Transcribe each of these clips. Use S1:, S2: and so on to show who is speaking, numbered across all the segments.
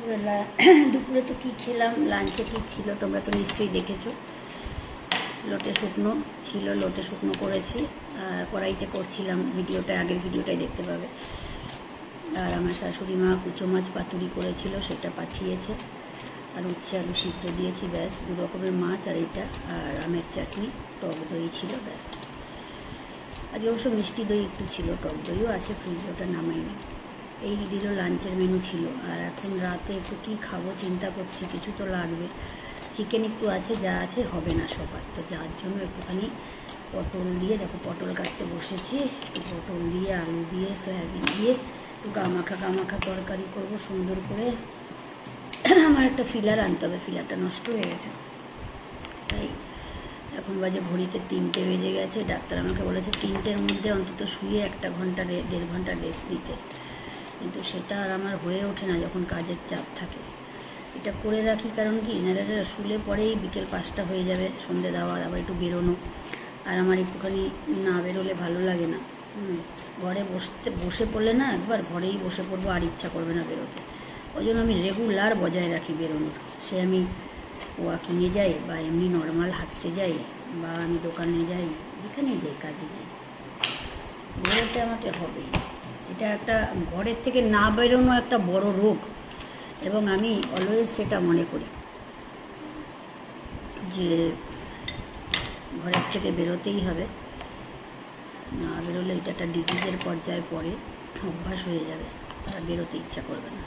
S1: দুপুরবেলা দুপুরে তো কী খেলাম, লাঞ্চে কী ছিল তোমরা তো নিশ্চয়ই দেখেছো। লোটে শুকনো ছিল, লোটে শুকনো করেছি, কড়াইতে করছিলাম, ভিডিওটা আগের ভিডিওটাই দেখতে পাবে। আর আমার শাশুড়ি মা কুচো মাছ পাতুরি করেছিল, সেটা পাঠিয়েছে। আর উচ্ছে আলু সিদ্ধ দিয়েছি, ব্যাস। 2 রকমের মাছ আর এটা, আর আমের চাটনি, টক দই ছিল, ব্যাস। আজকে অবশ্য মিষ্টি দই একটু ছিল, টক দইও আছে ফ্রিজে, ওটা নামাইনি। এই দিল লাঞ্চের মেনু ছিল। আর এখন রাতে একটু কী খাবো চিন্তা করছি, কিছু তো লাগবে। চিকেন একটু আছে, যা আছে হবে না সবার, তো যার জন্য একটুখানি পটল দিয়ে, দেখো পটল কাটতে বসেছি, একটু পটল দিয়ে আলু দিয়ে সয়াবিন দিয়ে একটু গামাখা তরকারি করব সুন্দর করে। আমার একটা ফিলার আনতে হবে, ফিলারটা নষ্ট হয়ে গেছে। তাই এখন বাজে ঘড়িতে 3টে বেজে গেছে। ডাক্তার আমাকে বলেছে 3টের মধ্যে অন্তত শুয়ে 1 ঘন্টা 1.5 ঘন্টা রেস্ট নিতে, কিন্তু সেটা আর আমার হয়ে ওঠে না যখন কাজের চাপ থাকে। এটা করে রাখি কারণ কি, নাহলে শুলে পরেই বিকেল 5টা হয়ে যাবে, সন্ধে দেওয়া, আবার একটু বেরোনো। আর আমার একটুখানি না বেরোলে ভালো লাগে না। ঘরে বসে পড়লে না, একবার ঘরেই বসে পড়বো, আর ইচ্ছা করবে না বেরোতে। ওই জন্য আমি রেগুলার বজায় রাখি বেরোনোর। সে আমি ওয়াকিংয়ে যাই, বা এমনি নর্মাল হাঁটতে যাই, বা আমি দোকানে যাই, যেখানেই যাই, কাজে যাই, বেরোতে আমাকে হবেই। এটা একটা ঘরের থেকে না বেরোনো একটা বড় রোগ, এবং আমি অলওয়েজ সেটা মনে করি যে ঘরের থেকে বেরোতেই হবে। না বেরোলে এটা একটা ডিজিজের পর্যায়ে পড়ে, অভ্যাস হয়ে যাবে, আর বেরোতে ইচ্ছা করবে না।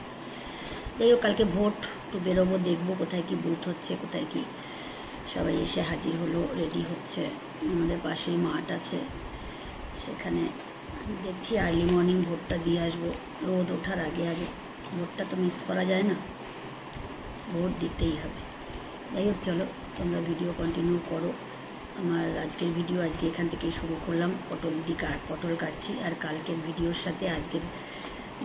S1: যাই হোক, কালকে ভোট, একটু বেরোবো, দেখবো কোথায় কি বুথ হচ্ছে, কোথায় কি সবাই এসে হাজির হলো, রেডি হচ্ছে। আমাদের পাশেই মাঠ আছে, সেখানে দেখছি আর্লি মর্নিং ভোটটা দিয়ে আসবো, রোদ ওঠার আগে আগে। ভোটটা তো মিস করা যায় না, ভোট দিতেই হবে। যাই হোক, চলো তোমরা ভিডিও কন্টিনিউ করো। আমার আজকের ভিডিও আজকে এখান থেকেই শুরু করলাম। পটল কাটছি, আর কালকের ভিডিওর সাথে আজকের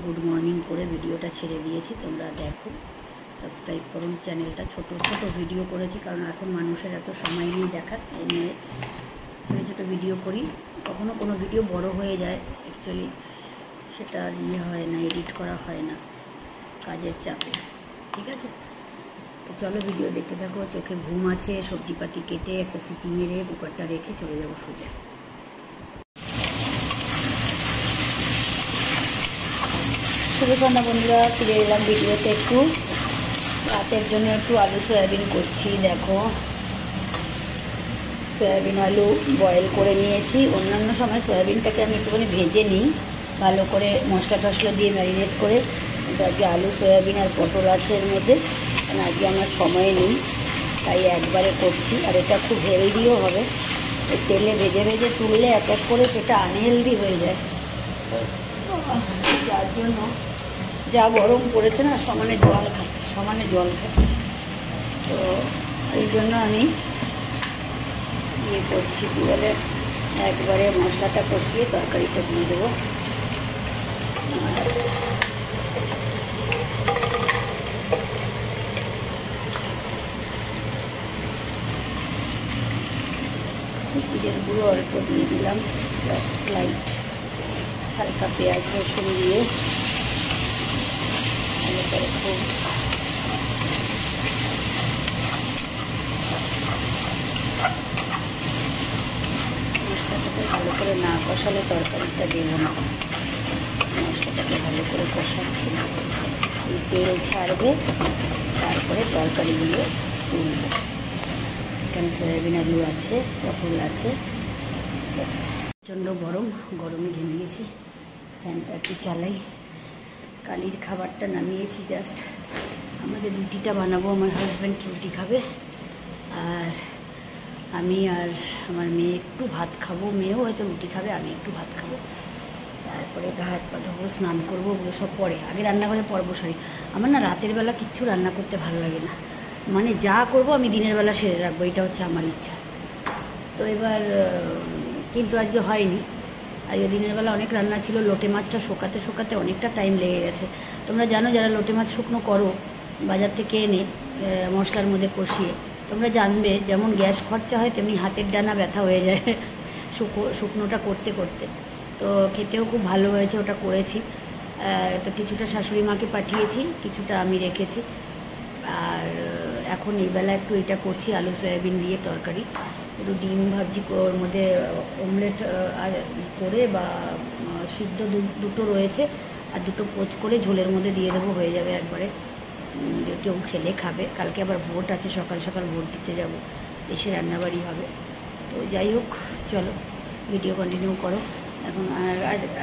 S1: গুড মর্নিং করে ভিডিওটা ছেড়ে দিয়েছি, তোমরা দেখো, সাবস্ক্রাইব করুন চ্যানেলটা। ছোট ভিডিও করেছি, কারণ এখন মানুষের এত সময় নেই দেখার, এই নিয়ে ছোটো ভিডিও করি। কখনো কোনো ভিডিও বড় হয়ে যায়, অ্যাকচুয়ালি সেটা হয় না, এডিট করা হয় না কাজের চাপে, ঠিক আছে? তো চলো ভিডিও দেখতে থাকো। চোখে ঘুম আছে, সবজিপাতি কেটে একটা সিটি মেরে কুকারটা রেখে চলে যাবো সোজা। শুভ সন্ধ্যা বন্ধুরা, ফিরে এলাম ভিডিওতে। একটু রাতের জন্য একটু আলু সয়াবিন করছি। দেখো, সয়াবিন আলু বয়েল করে নিয়েছি। অন্যান্য সময় সয়াবিনটাকে আমি একটুখানি ভেজে নিই ভালো করে, মশলা টশলা দিয়ে ম্যারিনেট করে। কিন্তু আজকে আলু সয়াবিন আর পটল আছে এর মধ্যে, কারণ আজকে আমার সময় নেই, তাই একবারে করছি। আর এটা খুব হেলদিও হবে, তেলে ভেজে ভেজে তুললে এক এক করে সেটা আনহেলদি হয়ে যায়। যার জন্য, যা গরম পড়েছে না, সমানে জল খাচ্ছি। তো এই জন্য আমি ইয়ে করছি, কী বলে, একবারে মশলাটা কষিয়ে তরকারিটা দিয়ে দেবো। জিরের গুঁড়ো অল্প দিয়ে দিলাম, জাস্ট লাইট, হালকা পেঁয়াজ রসুন দিয়ে ভালো করে খুব মশলাটাকে ভালো করে না কষালে তরকারিটা দেবো না। মশলাটাকে ভালো করে কষাচ্ছি, তেল ছাড়বে, তারপরে তরকারিগুলো তুলবো। এখানে সয়াবিন আলু আছে, পটল আছে, প্রচণ্ড গরমে ঘেমে গেছি। ফ্যানটা একটু চালাই। কালির খাবারটা নামিয়েছি জাস্ট। আমাদের রুটিটা বানাবো, আমার হাজব্যান্ড রুটি খাবে, আর আমি আর আমার মেয়ে একটু ভাত খাবো। মেয়েও হয়তো রুটি খাবে, আমি একটু ভাত খাবো। তারপরে গা হাত পা ধোবো, স্নান করবো, ওগুলো সব পরে। আগে রান্নাঘরে পরবো। আমার না রাতের বেলা কিচ্ছু রান্না করতে ভালো লাগে না, মানে যা করব আমি দিনের বেলা সেরে রাখবো, এটা হচ্ছে আমার ইচ্ছা। তো এবার কিন্তু আজকে হয়নি। আজকে দিনের বেলা অনেক রান্না ছিল। লোটে মাছটা শোকাতে অনেকটা টাইম লেগে গেছে। তোমরা জানো, যারা লোটে মাছ শুকনো করো বাজার থেকে এনে মশলার মধ্যে কষিয়ে, তোমরা জানবে যেমন গ্যাস খরচা হয়, তেমনি হাতের ডানা ব্যথা হয়ে যায় শুকনোটা করতে করতে। তো খেতেও খুব ভালো হয়েছে, ওটা করেছি। তো কিছুটা শাশুড়ি মাকে পাঠিয়েছি, কিছুটা আমি রেখেছি। আর এখন এই বেলা একটু এটা করছি, আলু সয়াবিন দিয়ে তরকারি, একটু ডিম ভাবছি, ওর মধ্যে অমলেট করে বা সিদ্ধ দুটো রয়েছে, আর দুটো পোচ করে ঝোলের মধ্যে দিয়ে দেবো, হয়ে যাবে একবারে। কেউ খেলে খাবে। কালকে আবার ভোট আছে, সকাল সকাল ভোট দিতে যাব, এসে রান্নাবাড়ি হবে। তো যাই হোক, চলো ভিডিও কন্টিনিউ করো। এখন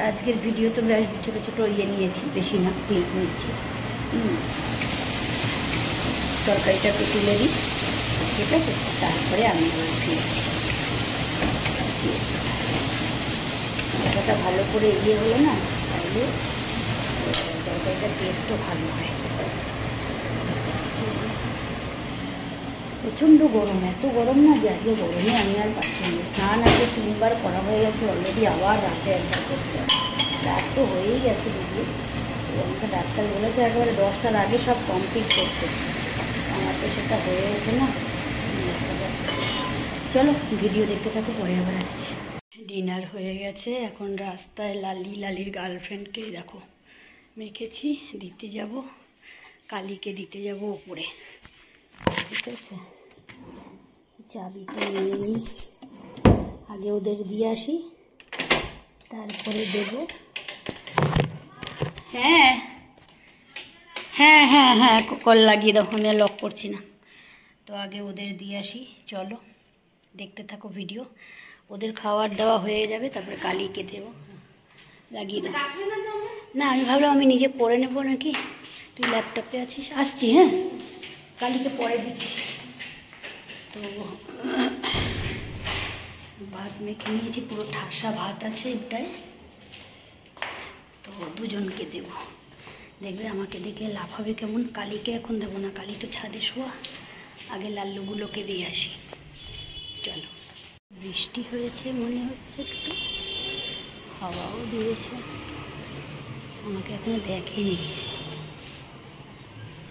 S1: আজকের ভিডিও তো বেশ ছোটো ছোটো নিয়েছি, বেশি না, ক্লিপ নিচ্ছি। তরকারিটা একটু তুলে দিই, ঠিক আছে, তারপরে আমি মশলাটা ভালো করে হলো না, তাহলে তরকারিটার টেস্টও ভালো হয়। প্রচণ্ড গরম, এত গরম না যে আজকে গরমে আমি আর পাচ্ছি না। স্নান আজকে 3বার করা হয়ে গেছে অলরেডি, আবার রাতে একবার করতে হবে। রাত তো হয়েই গেছে দিদি, আমাকে ডাক্তার বলেছে একেবারে 10টার আগে সব কমপ্লিট করতে। আমার তো সেটা হয়ে গেছে না। চলো ভিডিও দেখতে থাকো, পরে আবার আসছি। ডিনার হয়ে গেছে, এখন রাস্তায় লালির গার্লফ্রেন্ডকে দেখো মেখেছি, দিতে যাব, কালীকে দিতে যাব ওপরে, ঠিক আছে। চাবিটা নিয়ে নিই, আগে ওদের দিয়ে আসি, তারপরে দেব। হ্যাঁ হ্যাঁ হ্যাঁ হ্যাঁ, কল লাগিয়ে দাও, আমি আর লক করছি না। তো আগে ওদের দিয়ে আসি, চলো দেখতে থাকো ভিডিও। ওদের খাবার দেওয়া হয়ে যাবে, তারপরে কালীকে দেবো, লাগিয়ে দেবো। না, আমি ভাবলাম আমি নিজে পরে নেবো নাকি, তুই ল্যাপটপে আছিস, আসছি। হ্যাঁ, কালীকে পরে দিচ্ছি। তো ভাত মেখে নিয়েছি, পুরো ঠাসা ভাত আছে এটায়, তো দুজনকে দেব। দেখবে আমাকে দেখলে লাভ হবে কেমন। কালীকে এখন দেবো না, কালী তো ছাদে শোয়া, আগে লাল্লুগুলোকে দিয়ে আসি। চলো, বৃষ্টি হয়েছে মনে হচ্ছে, একটু হাওয়াও দিয়েছে, আমাকে এখনো দেখেনি,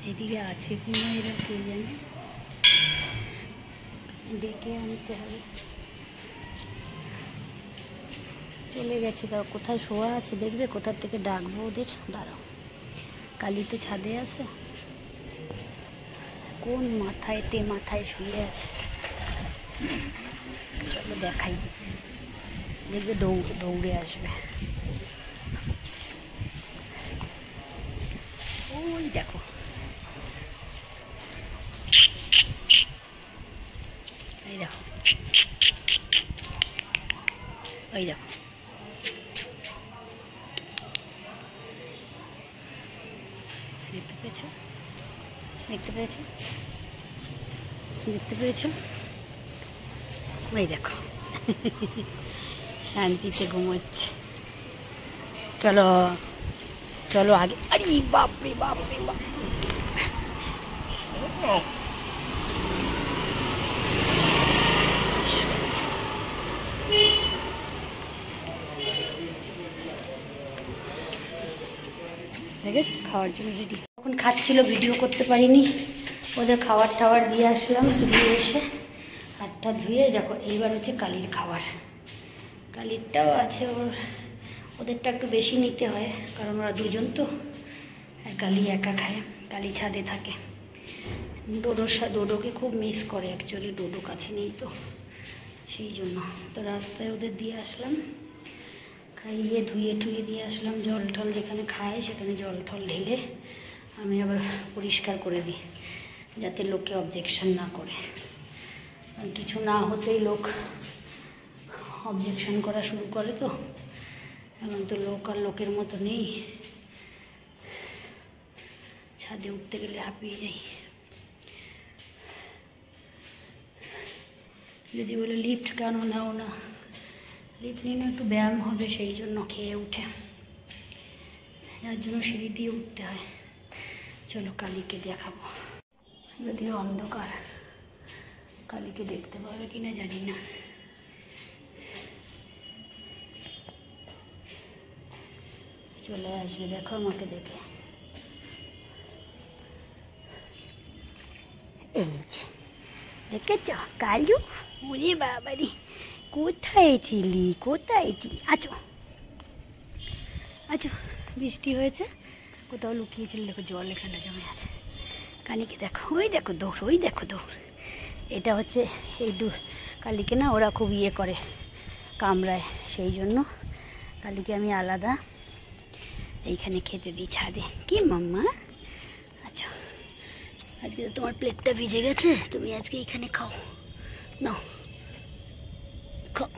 S1: এদিকে আছে কি না এরা কে জানে, ডেকে আনতে হবে। চলে গেছে, তাও কোথায় শোয়া আছে দেখবে, কোথার থেকে ডাকবো ওদের, দাঁড়াও। কালী তো ছাদে আছে, কোন মাথায় শুয়ে আছে, চলো দেখাই, দেখবে দৌড়ে আসবে। ওই দেখো, এই দেখো, ওই দেখো, দেখতে পেয়েছো, দেখতে পেয়েছো, দেখতে পেয়েছো, ওই দেখো শান্তিতে ঘুমোচ্ছে। চলো চলো আগে, আরে বাপরে বাপরে বাপ, দেখেছো খাওয়ার জন্য রেডি। এখন খাচ্ছিল, ভিডিও করতে পারিনি, ওদের খাবার টাবার দিয়ে আসলাম, দিয়ে এসে হাতটা ধুয়ে দেখো, এইবার হচ্ছে কালীর খাবার। কালীরটাও আছে, ওদেরটা একটু বেশি নিতে হয়, কারণ ওরা দুজন তো, কালী একা খায়, কালী ছাদে থাকে। ডোডোকে খুব মিস করে অ্যাকচুয়ালি, ডোডো কাছে নেই তো, সেই জন্য। তো রাস্তায় ওদের দিয়ে আসলাম, খাইয়ে ধুয়ে টুয়ে দিয়ে আসলাম। জল টল যেখানে খায় সেখানে জল টল ঢেলে আমি আবার পরিষ্কার করে দিই, যাতে লোকে অবজেকশন না করে। কারণ কিছু না হতেই লোক অবজেকশন করা শুরু করে, তো এখন তো লোক আর লোকের মতো নেই, ছাদে উঠতে গেলে হাঁপিয়ে যাই। যদি বলে লিফট কেন নাও না, লিফট নিয়ে একটু ব্যায়াম হবে, সেই জন্য খেয়ে উঠে, যার জন্য সিঁড়ি দিয়ে উঠতে হয়। চলো কালীকে দেখাবো, যদিও অন্ধকার, কালীকে দেখতে পাবে কিনা জানি না। চলে আসবে, দেখো আমাকে দেখে, এই দেখেছ কালু, ওরে বাবারি, কোথায় ছিলি, কোথায় ছিলি, আছো আছো, বৃষ্টি হয়েছে, কোথাও লুকিয়েছিল। দেখো জল এখানে জমে আছে। কানিকে দেখো, ওই দেখো দৌড়, ওই দেখো দৌড়। এটা হচ্ছে এই কালিকে না ওরা খুব ইয়ে করে, কামড়ায়, সেই জন্য কালিকে আমি আলাদা এইখানে খেতে দিই ছাদে। কি মাম্মা? আচ্ছা, আজকে তো তোমার প্লেটটা ভিজে গেছে, তুমি আজকে এইখানে খাও, নাও খাও।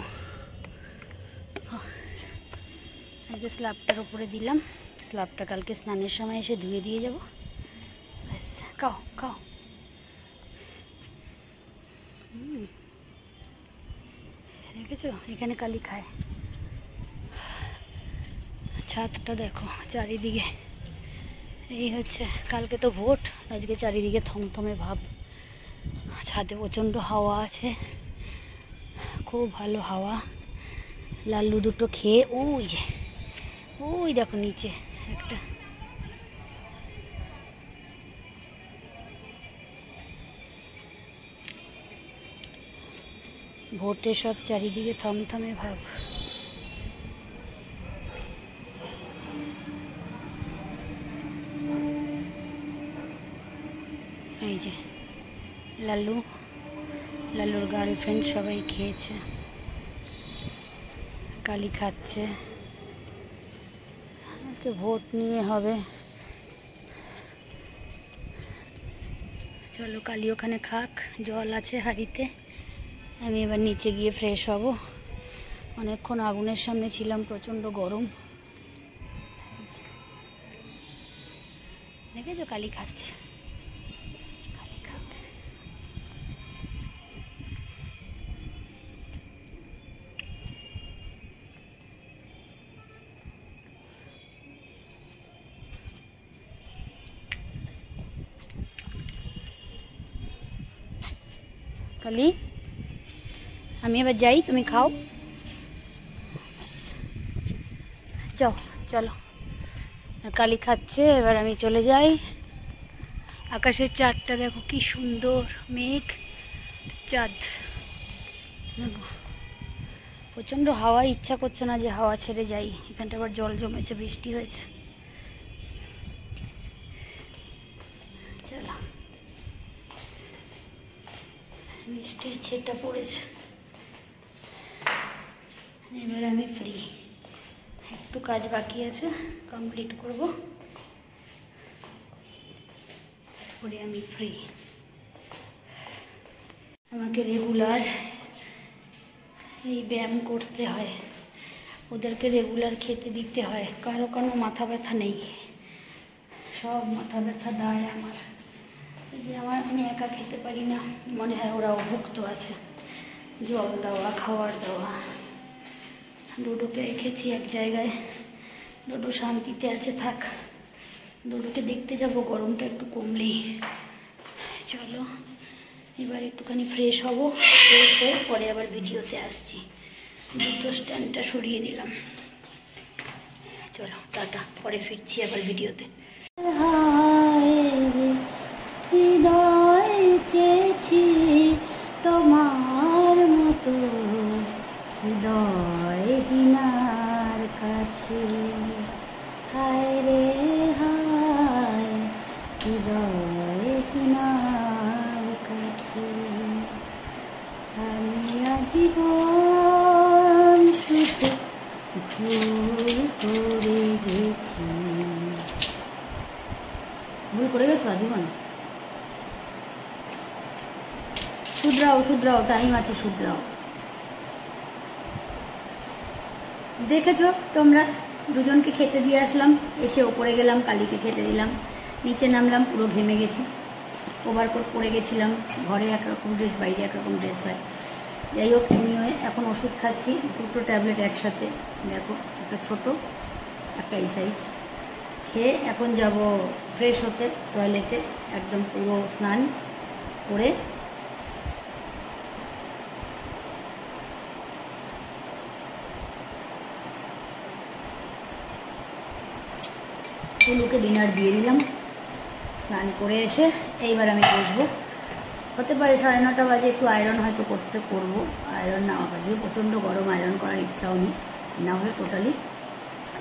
S1: আজকে স্ল্যাবটার উপরে দিলাম, স্ল্যাবটা কালকে স্নানের সময় এসে ধুয়ে দিয়ে যাবো। ব্যাস, খাও খাও। দেখেছো এখানে কালি খায়। ছাদটা দেখো চারিদিকে, এই হচ্ছে, কালকে তো ভোট, আজকে চারিদিকে থমথমে ভাব। ছাদে প্রচণ্ড হাওয়া আছে, খুব ভালো হাওয়া। লাল্লু দুটো খেয়ে ওই যে, ওই দেখো নিচে একটা। ভোটে সব চারিদিকে থমথমে ভাব। এই যে লাল্লুর গার্লফ্রেন্ড সবাই খেয়েছে, কালি খাচ্ছে। আজকে ভোট নিয়ে হবে। চলো কালি ওখানে খাক, জল আছে হাঁড়িতে। আমি এবার নিচে গিয়ে ফ্রেশ হব। অনেকক্ষণ আগুনের সামনে ছিলাম, প্রচণ্ড গরম। দেখেছো কালি খাচ্ছে, কালি খাক। কালি আমি এবার যাই, তুমি খাও। যাও চলো, কালি খাচ্ছে, এবার আমি চলে যাই। আকাশের চাঁদটা দেখো কি সুন্দর, মেঘ চাঁদ। দেখো প্রচণ্ড হাওয়া, ইচ্ছা করছে না যে হাওয়া ছেড়ে যাই। এখানটা আবার জল জমেছে, বৃষ্টি হয়েছে। চলো, বৃষ্টির ছেটা পড়েছে, এবার আমি ফ্রি। একটু কাজ বাকি আছে, কমপ্লিট করব, তারপরে আমি ফ্রি। আমাকে রেগুলার এই ব্যায়াম করতে হয়, ওদেরকে রেগুলার খেতে দিতে হয়। কারো কোনো মাথা ব্যথা নেই, সব মাথা ব্যথা দায় আমার। যে আমি একা খেতে পারি না, মনে হয় ওরা অভুক্ত আছে। জল দেওয়া, খাওয়ার দেওয়া। ডোডোকে রেখেছি এক জায়গায়, ডোডো শান্তিতে আছে, থাক। ডোডোকে দেখতে যাব গরমটা একটু কমলেই। চলো এবার একটুখানি ফ্রেশ হব, ফ্রেশ হয়ে পরে আবার ভিডিওতে আসছি। জুতো স্ট্যান্ডটা সরিয়ে দিলাম। চলো টাটা, পরে ফিরছি আবার ভিডিওতে। হৃদয় চেয়েছি তোমার মতো, হৃদয় হিনার কাছে। হায় রে হায়, হৃদয় হিনার কাছে। আমি আজীবন শুধু ভুল করে গেছি। ভুল করে গেছো আজীবন? শুধরাও শুধরাও, টাইম আছে, শুধরাও। দেখেছো তোমরা, দুজনকে খেতে দিয়ে আসলাম, এসে ওপরে গেলাম, কালিকে খেতে দিলাম, নিচে নামলাম, পুরো ঘেমে গেছি, ওভারকোট পরে গেছিলাম। ঘরে একরকম ড্রেস, বাইরে একরকম ড্রেস হয়। যাই হোক, এনিওয়ে এখন ওষুধ খাচ্ছি, দুটো ট্যাবলেট একসাথে। দেখো একটা ছোট, একটা এই সাইজ। খেয়ে এখন যাব ফ্রেশ হতে টয়লেটে, একদম পুরো স্নান করে। টুলুকে ডিনার দিয়ে দিলাম, স্নান করে এসে এইবার আমি বসবো। হতে পারে 9:30 বাজে, একটু আয়রন হয়তো করবো। আয়রন না বাজে, প্রচণ্ড গরম, আয়রন করার ইচ্ছাও নেই, না হলে টোটালি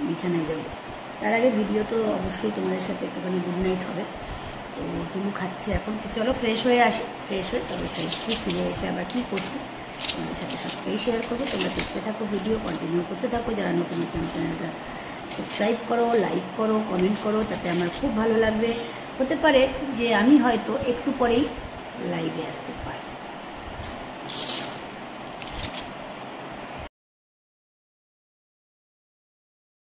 S1: বিছানায় যাবো। তার আগে ভিডিও তো অবশ্যই তোমাদের সাথে একটুখানি গুড নাইট হবে। তো তুমি খাচ্ছে এখন, তো চলো ফ্রেশ হয়ে আসি, ফ্রেশ হয়ে তবে ফিরে এসে আবার কী করছি তোমাদের সাথে সবটাই শেয়ার করবো। তোমরা দেখতে থাকো, ভিডিও কন্টিনিউ করতে থাকো। যারা নতুন আছেন চ্যানেলটা সাবস্ক্রাইব করো, লাইক করো, কমেন্ট করো, তাতে আমার খুব ভালো লাগবে। হতে পারে যে আমি হয়তো একটু পরেই লাইভে আসতে পারি।